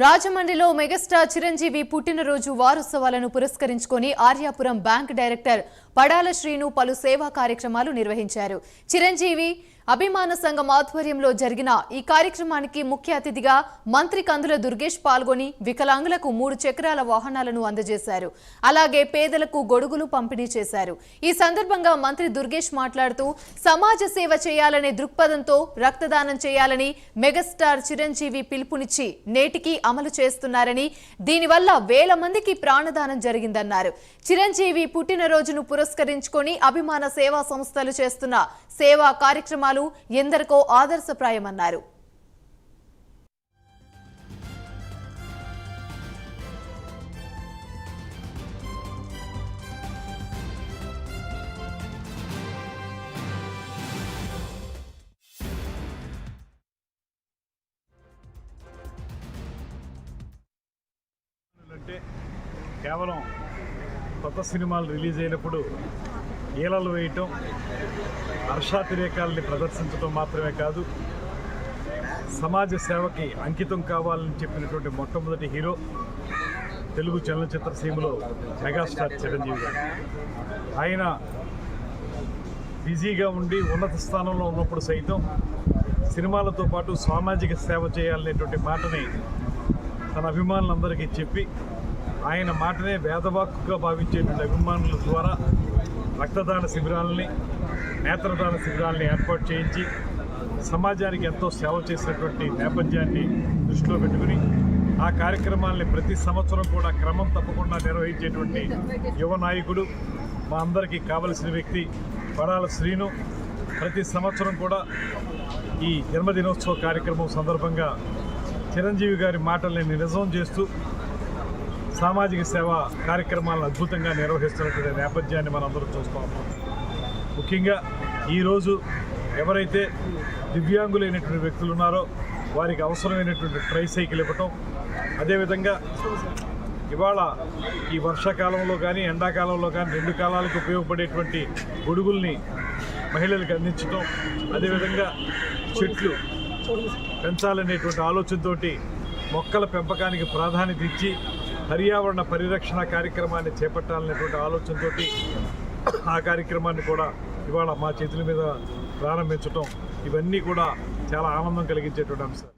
రాజమండ్రిలో మెగాస్టార్ చిరంజీవి పుట్టినరోజు వారోత్సవాలను పురస్కరించుకొని ఆర్యాపురం బ్యాంక్ డైరెక్టర్ పడాల శ్రీను పలు సేవా కార్యక్రమాలు నిర్వహించారు. చిరంజీవి అభిమాన సంఘం ఆధ్వర్యంలో జరిగిన ఈ కార్యక్రమానికి ముఖ్య అతిథిగా మంత్రి కందుల దుర్గేష్ పాల్గొని వికలాంగులకు 3 చక్రాల వాహనాలను అందజేశారు. అలాగే పేదలకు గొడుగులు పంపిణీ చేశారు. ఈ సందర్భంగా మంత్రి దుర్గేష్ మాట్లాడుతూ సమాజ సేవ చేయాలనే దృక్పథంతో రక్తదానం చేయాలని మెగాస్టార్ చిరంజీవి పిలుపునిచ్చి నేటికి అమలు చేస్తున్నారని, దీనివల్ల వేల మందికి ప్రాణదానం జరిగిందన్నారు. చిరంజీవి పుట్టినరోజును పురస్కరించుకొని అభిమాన సేవా సంస్థలు చేస్తున్న సేవా కార్యక్రమాలు ఎందరికో ఆదర్శప్రాయమన్నారు. కేవలం కొత్త సినిమాలు రిలీజ్ అయినప్పుడు ఈలలు వేయటం, హర్షాతిరేకాలని ప్రదర్శించడం మాత్రమే కాదు, సమాజ సేవకి అంకితం కావాలని చెప్పినటువంటి మొట్టమొదటి హీరో తెలుగు చలనచిత్ర సీమలో మెగాస్టార్ చిరంజీవి గారు. ఆయన బిజీగా ఉండి ఉన్నత స్థానంలో ఉన్నప్పుడు సైతం సినిమాలతో పాటు సామాజిక సేవ చేయాలనేటువంటి మాటని తన అభిమానులందరికీ చెప్పి, ఆయన మాటనే వేదవాక్కుగా భావించేటువంటి అభిమానుల ద్వారా రక్తదాన శిబిరాలని, నేత్రదాన శిబిరాలని ఏర్పాటు చేయించి సమాజానికి ఎంతో సేవ చేసినటువంటి నేపథ్యాన్ని దృష్టిలో పెట్టుకుని ఆ కార్యక్రమాలని ప్రతి సంవత్సరం కూడా క్రమం తప్పకుండా నిర్వహించేటువంటి యువ నాయకుడు, మా అందరికీ కావలసిన వ్యక్తి పడాల శ్రీను ప్రతి సంవత్సరం కూడా ఈ జన్మదినోత్సవ కార్యక్రమం సందర్భంగా చిరంజీవి గారి మాటల్ని నిజం చేస్తూ సామాజిక సేవా కార్యక్రమాలను అద్భుతంగా నిర్వహిస్తున్నటువంటి నేపథ్యాన్ని మనందరం చూస్తూ ఉన్నాం. ముఖ్యంగా ఈరోజు ఎవరైతే దివ్యాంగులైనటువంటి వ్యక్తులు ఉన్నారో వారికి అవసరమైనటువంటి ట్రైసైకిల్ ఇవ్వటం, అదేవిధంగా ఇవాళ ఈ వర్షాకాలంలో కానీ ఎండాకాలంలో కానీ 2 కాలాలకు ఉపయోగపడేటువంటి గొడుగుల్ని మహిళలకు అందించడం, అదేవిధంగా చెట్లు పెంచాలనేటువంటి ఆలోచనతోటి మొక్కల పెంపకానికి ప్రాధాన్యత ఇచ్చి పర్యావరణ పరిరక్షణ కార్యక్రమాన్ని చేపట్టాలనేటువంటి ఆలోచనతో ఆ కార్యక్రమాన్ని కూడా ఇవాళ మా చేతుల మీద ప్రారంభించడం, ఇవన్నీ కూడా చాలా ఆనందం కలిగించేటువంటి అంశాలు.